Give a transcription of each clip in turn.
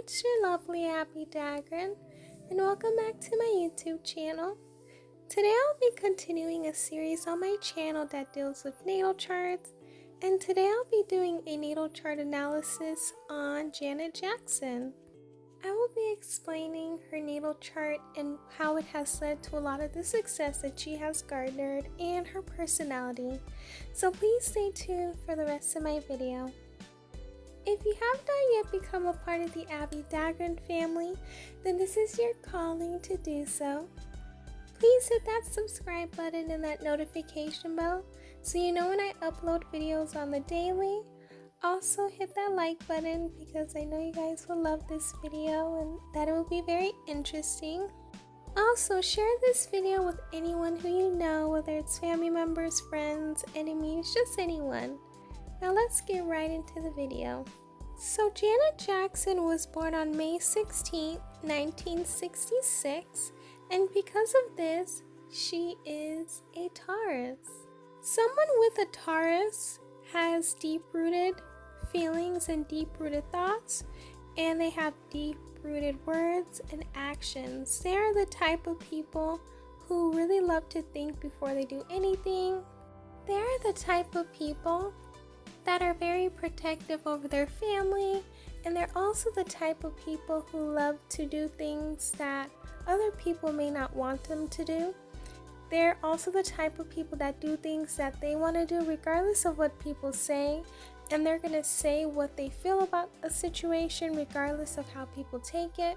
it's your lovely Abbie Dagrin, and welcome back to my YouTube channel. Today I'll be continuing a series on my channel that deals with natal charts, and today I'll be doing a natal chart analysis on Janet Jackson. I will be explaining her natal chart and how it has led to a lot of the success that she has garnered and her personality, so please stay tuned for the rest of my video. If you have not yet become a part of the Abbie Dagrin family, then this is your calling to do so. Please hit that subscribe button and that notification bell so you know when I upload videos on the daily. Also hit that like button because I know you guys will love this video and that it will be very interesting. Also share this video with anyone who you know, whether it's family members, friends, enemies, just anyone. Now let's get right into the video. So Janet Jackson was born on May 16, 1966, and because of this, she is a Taurus. Someone with a Taurus has deep-rooted feelings and deep-rooted thoughts, and they have deep-rooted words and actions. They are the type of people who really love to think before they do anything. They are the type of people that are very protective over their family, and they're also the type of people who love to do things that other people may not want them to do. They're also the type of people that do things that they want to do regardless of what people say, and they're going to say what they feel about a situation regardless of how people take it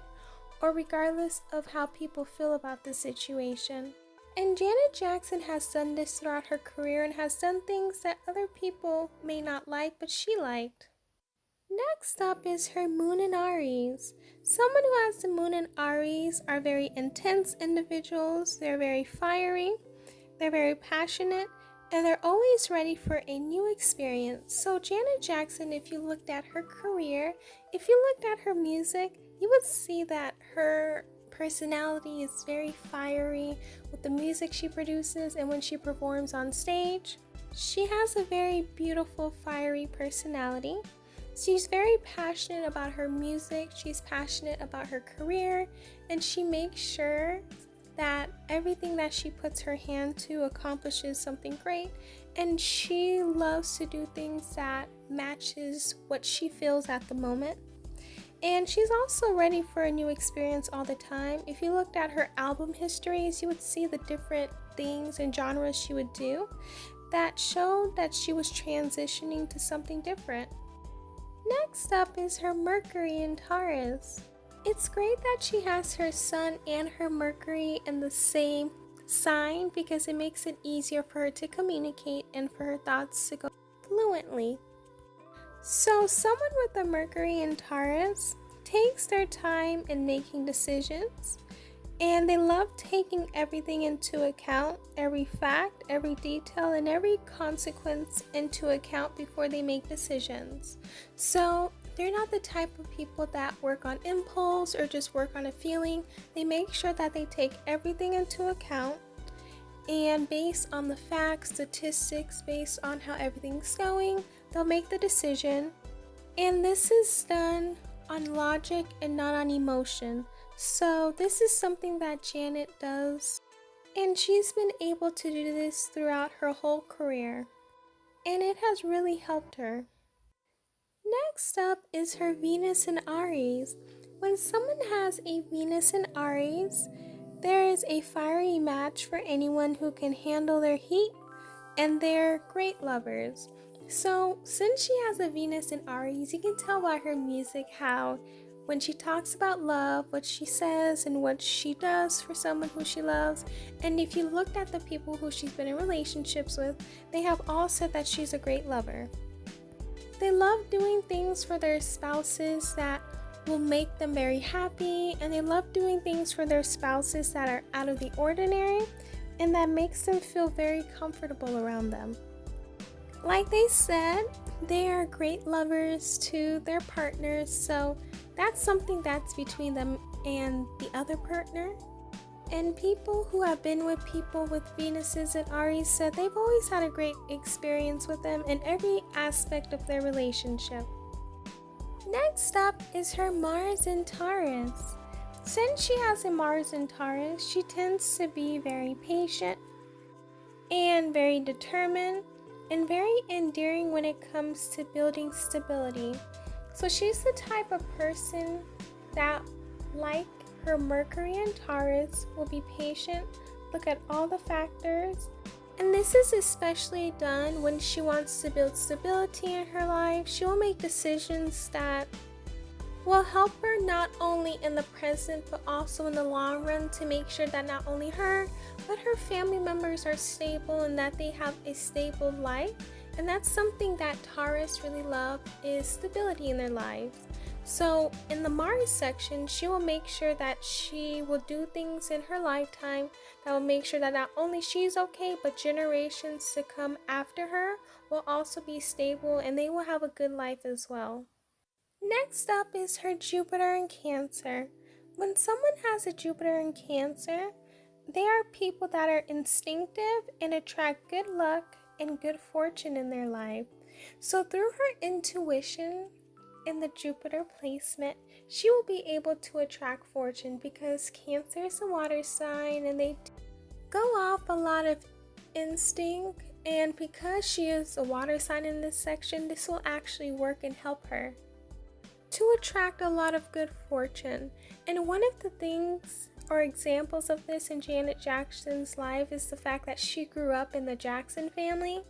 or regardless of how people feel about the situation. And Janet Jackson has done this throughout her career and has done things that other people may not like, but she liked. Next up is her moon in Aries. Someone who has the moon in Aries are very intense individuals. They're very fiery, they're very passionate, and they're always ready for a new experience. So Janet Jackson, if you looked at her career, if you looked at her music, you would see that her personality is very fiery with the music she produces and when she performs on stage. She has a very beautiful, fiery personality. She's very passionate about her music, she's passionate about her career, and she makes sure that everything that she puts her hand to accomplishes something great, and she loves to do things that matches what she feels at the moment. And she's also ready for a new experience all the time. If you looked at her album histories, you would see the different things and genres she would do that showed that she was transitioning to something different. Next up is her Mercury in Taurus. It's great that she has her Sun and her Mercury in the same sign because it makes it easier for her to communicate and for her thoughts to go fluently. So someone with a Mercury in Taurus takes their time in making decisions, and they love taking everything into account, every fact, every detail, and every consequence into account before they make decisions. So they're not the type of people that work on impulse or just work on a feeling. They make sure that they take everything into account, and based on the facts, statistics, based on how everything's going, they'll make the decision. And this is done on logic and not on emotion. So this is something that Janet does, and she's been able to do this throughout her whole career, and it has really helped her. Next up is her Venus in Aries. When someone has a Venus in Aries, there is a fiery match for anyone who can handle their heat, and they're great lovers. So since she has a Venus in Aries, you can tell by her music how when she talks about love, what she says and what she does for someone who she loves. And if you looked at the people who she's been in relationships with, they have all said that she's a great lover. They love doing things for their spouses that will make them very happy, and they love doing things for their spouses that are out of the ordinary and that makes them feel very comfortable around them. Like they said, they are great lovers to their partners, so that's something that's between them and the other partner. And people who have been with people with Venuses and Aries said they've always had a great experience with them in every aspect of their relationship. Next up is her Mars in Taurus. Since she has a Mars in Taurus, she tends to be very patient and very determined and very endearing when it comes to building stability. So she's the type of person that, like her Mercury in Taurus, will be patient, look at all the factors, and this is especially done when she wants to build stability in her life. She will make decisions that will help her not only in the present but also in the long run, to make sure that not only her but her family members are stable and that they have a stable life. And that's something that Taurus really love, is stability in their lives. So in the Mars section, she will make sure that she will do things in her lifetime that will make sure that not only she's okay, but generations to come after her will also be stable and they will have a good life as well. Next up is her Jupiter in Cancer. When someone has a Jupiter in Cancer, they are people that are instinctive and attract good luck and good fortune in their life. So through her intuition in the Jupiter placement, she will be able to attract fortune, because Cancer is a water sign and they go off a lot of instinct, and because she is a water sign in this section, this will actually work and help her to attract a lot of good fortune. And one of the things or examples of this in Janet Jackson's life is the fact that she grew up in the Jackson family,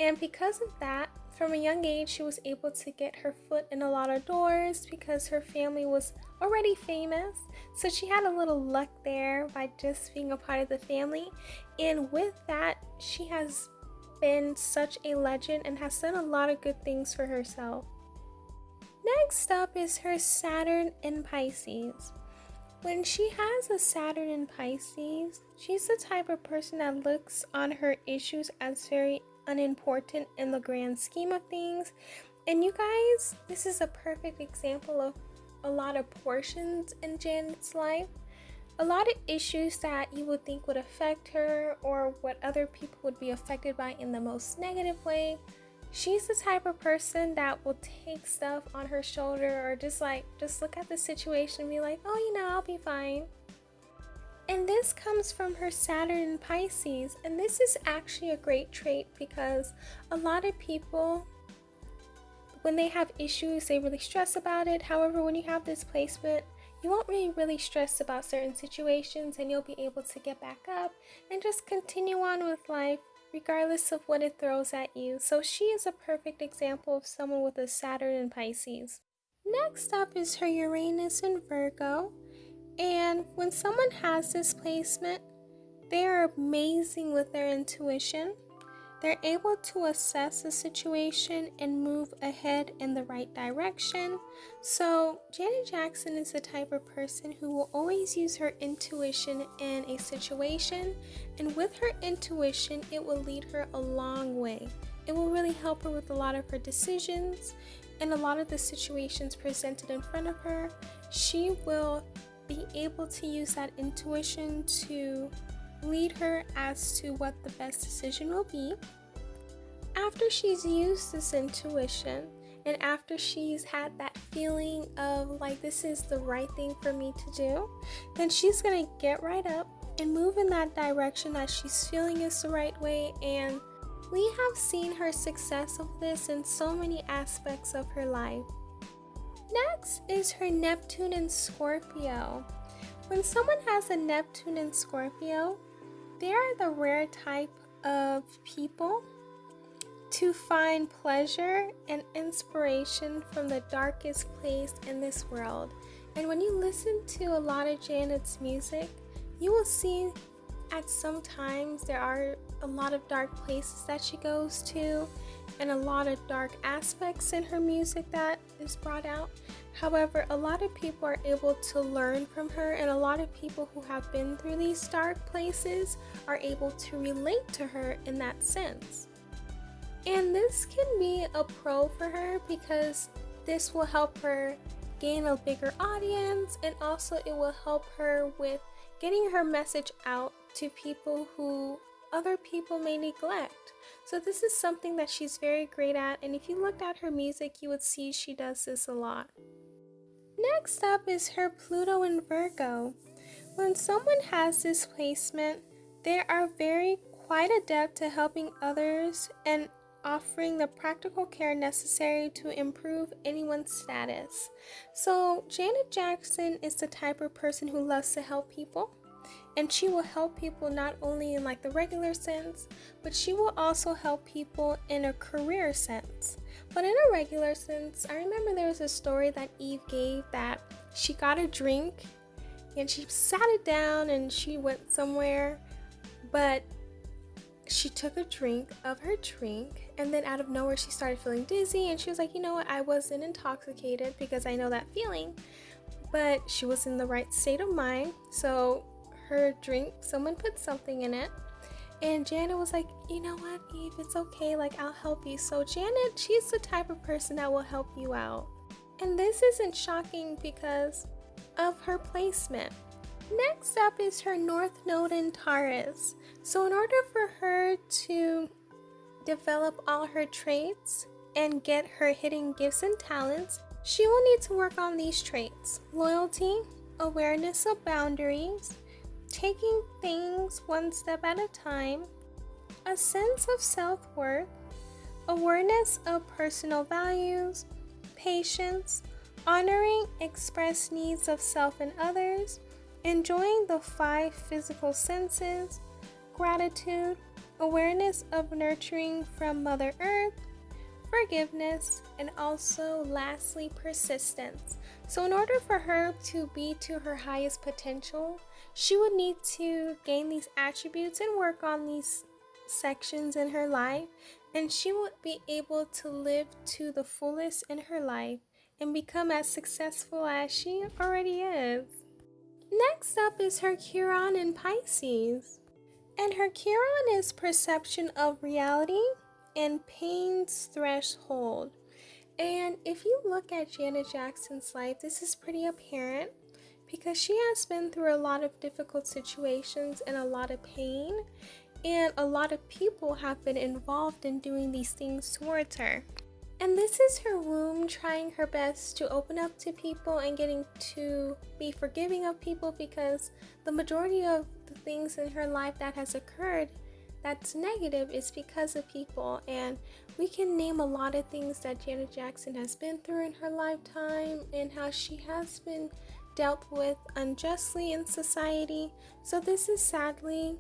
and because of that, from a young age, she was able to get her foot in a lot of doors because her family was already famous. So she had a little luck there by just being a part of the family. And with that, she has been such a legend and has done a lot of good things for herself. Next up is her Saturn in Pisces. When she has a Saturn in Pisces, she's the type of person that looks on her issues as very unimportant in the grand scheme of things. And you guys, this is a perfect example of a lot of portions in Janet's life. A lot of issues that you would think would affect her or what other people would be affected by in the most negative way. She's the type of person that will take stuff on her shoulder, or just look at the situation and be like, oh, I'll be fine. And this comes from her Saturn in Pisces. And this is actually a great trait, because a lot of people, when they have issues, they really stress about it. However, when you have this placement, you won't really stress about certain situations, and you'll be able to get back up and just continue on with life regardless of what it throws at you. So she is a perfect example of someone with a Saturn in Pisces. Next up is her Uranus in Virgo. And when someone has this placement, they are amazing with their intuition. They're able to assess the situation and move ahead in the right direction. So Janet Jackson is the type of person who will always use her intuition in a situation. And with her intuition, it will lead her a long way. It will really help her with a lot of her decisions and a lot of the situations presented in front of her. She will be able to use that intuition to lead her as to what the best decision will be. After she's used this intuition, and after she's had that feeling of like, this is the right thing for me to do, then she's gonna get right up and move in that direction that she's feeling is the right way. And we have seen her success of this in so many aspects of her life. Next is her Neptune and Scorpio. When someone has a Neptune and Scorpio, they are the rare type of people to find pleasure and inspiration from the darkest place in this world. And when you listen to a lot of Janet's music, you will see at some times there are a lot of dark places that she goes to and a lot of dark aspects in her music that is brought out. However, a lot of people are able to learn from her, and a lot of people who have been through these dark places are able to relate to her in that sense. And this can be a pro for her, because this will help her gain a bigger audience, and also it will help her with getting her message out to people who other people may neglect. So this is something that she's very great at, and if you looked at her music, you would see she does this a lot. Next up is her Pluto and Virgo. When someone has this placement, they are quite adept at helping others and offering the practical care necessary to improve anyone's status. So Janet Jackson is the type of person who loves to help people, and she will help people not only in like the regular sense, but she will also help people in a career sense. But in a regular sense, I remember there was a story that Eve gave that she got a drink and she sat it down and she went somewhere, but she took a drink of her drink, and then out of nowhere she started feeling dizzy, and she was like, you know what, I wasn't intoxicated because I know that feeling, but she was in the right state of mind. So her drink, someone put something in it, and Janet was like, you know what, Eve, it's okay, like I'll help you. So Janet, she's the type of person that will help you out, and this isn't shocking because of her placement. Next up is her North Node in Taurus. So in order for her to develop all her traits and get her hidden gifts and talents, she will need to work on these traits: loyalty, awareness of boundaries, taking things one step at a time, a sense of self-worth, awareness of personal values, patience, honoring expressed needs of self and others, enjoying the 5 physical senses, gratitude, awareness of nurturing from Mother Earth, forgiveness, and also lastly persistence. So in order for her to be to her highest potential, she would need to gain these attributes and work on these sections in her life, and she would be able to live to the fullest in her life and become as successful as she already is. Next up is her Chiron in Pisces. And her Chiron is perception of reality and pain's threshold. And if you look at Janet Jackson's life, this is pretty apparent because she has been through a lot of difficult situations and a lot of pain, and a lot of people have been involved in doing these things towards her. And this is her womb trying her best to open up to people and getting to be forgiving of people, because the majority of the things in her life that has occurred that's negative is because of people. And we can name a lot of things that Janet Jackson has been through in her lifetime and how she has been dealt with unjustly in society. So this is sadly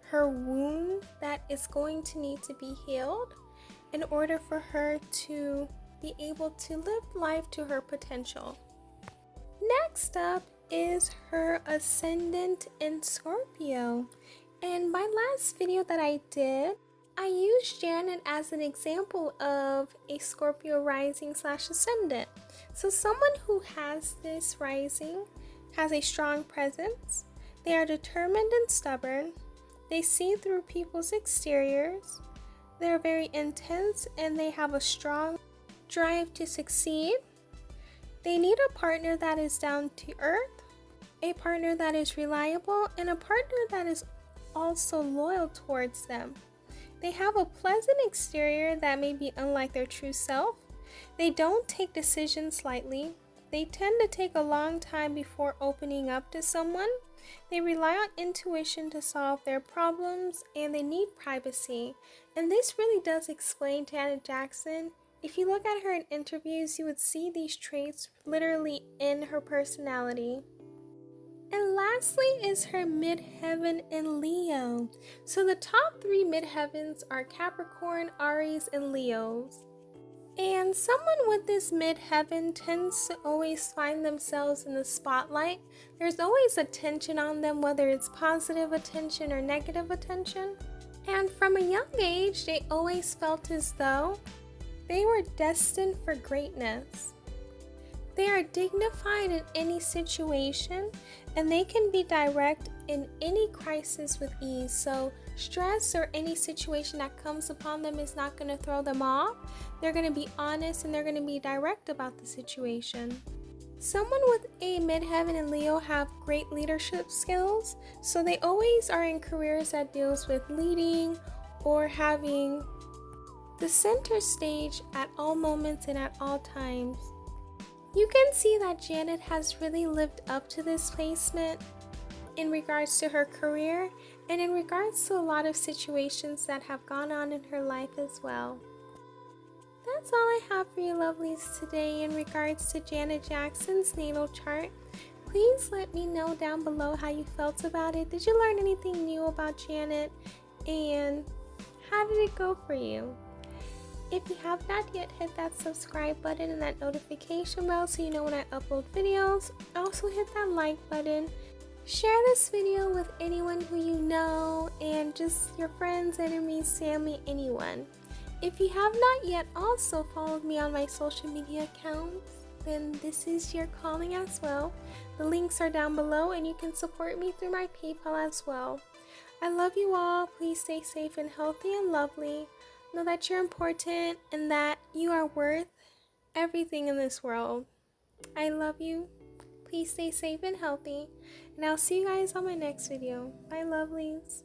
her wound that is going to need to be healed in order for her to be able to live life to her potential. Next up is her Ascendant in Scorpio. And my last video that I did, I used Janet as an example of a Scorpio rising / ascendant. So someone who has this rising has a strong presence. They are determined and stubborn. They see through people's exteriors. They're very intense and they have a strong drive to succeed. They need a partner that is down to earth, a partner that is reliable, and a partner that is also loyal towards them. They have a pleasant exterior that may be unlike their true self. They don't take decisions lightly. They tend to take a long time before opening up to someone. They rely on intuition to solve their problems, and they need privacy. And this really does explain Janet Jackson. If you look at her in interviews, you would see these traits literally in her personality. And lastly is her midheaven in Leo. So the top 3 midheavens are Capricorn, Aries, and Leos. And someone with this midheaven tends to always find themselves in the spotlight. There's always attention on them, whether it's positive attention or negative attention. And from a young age, they always felt as though they were destined for greatness. They are dignified in any situation, and they can be direct in any crisis with ease. So stress or any situation that comes upon them is not going to throw them off. They're going to be honest and they're going to be direct about the situation. Someone with a midheaven in Leo have great leadership skills, so they always are in careers that deals with leading or having the center stage at all moments and at all times. You can see that Janet has really lived up to this placement in regards to her career and in regards to a lot of situations that have gone on in her life as well. That's all I have for you lovelies today in regards to Janet Jackson's natal chart. Please let me know down below how you felt about it. Did you learn anything new about Janet? And how did it go for you? If you have not yet, hit that subscribe button and that notification bell so you know when I upload videos. Also hit that like button. Share this video with anyone who you know and just your friends, enemies, family, anyone. If you have not yet also followed me on my social media accounts, then this is your calling as well. The links are down below and you can support me through my PayPal as well. I love you all. Please stay safe and healthy and lovely. Know that you're important and that you are worth everything in this world. I love you. Please stay safe and healthy. And I'll see you guys on my next video. Bye, lovelies.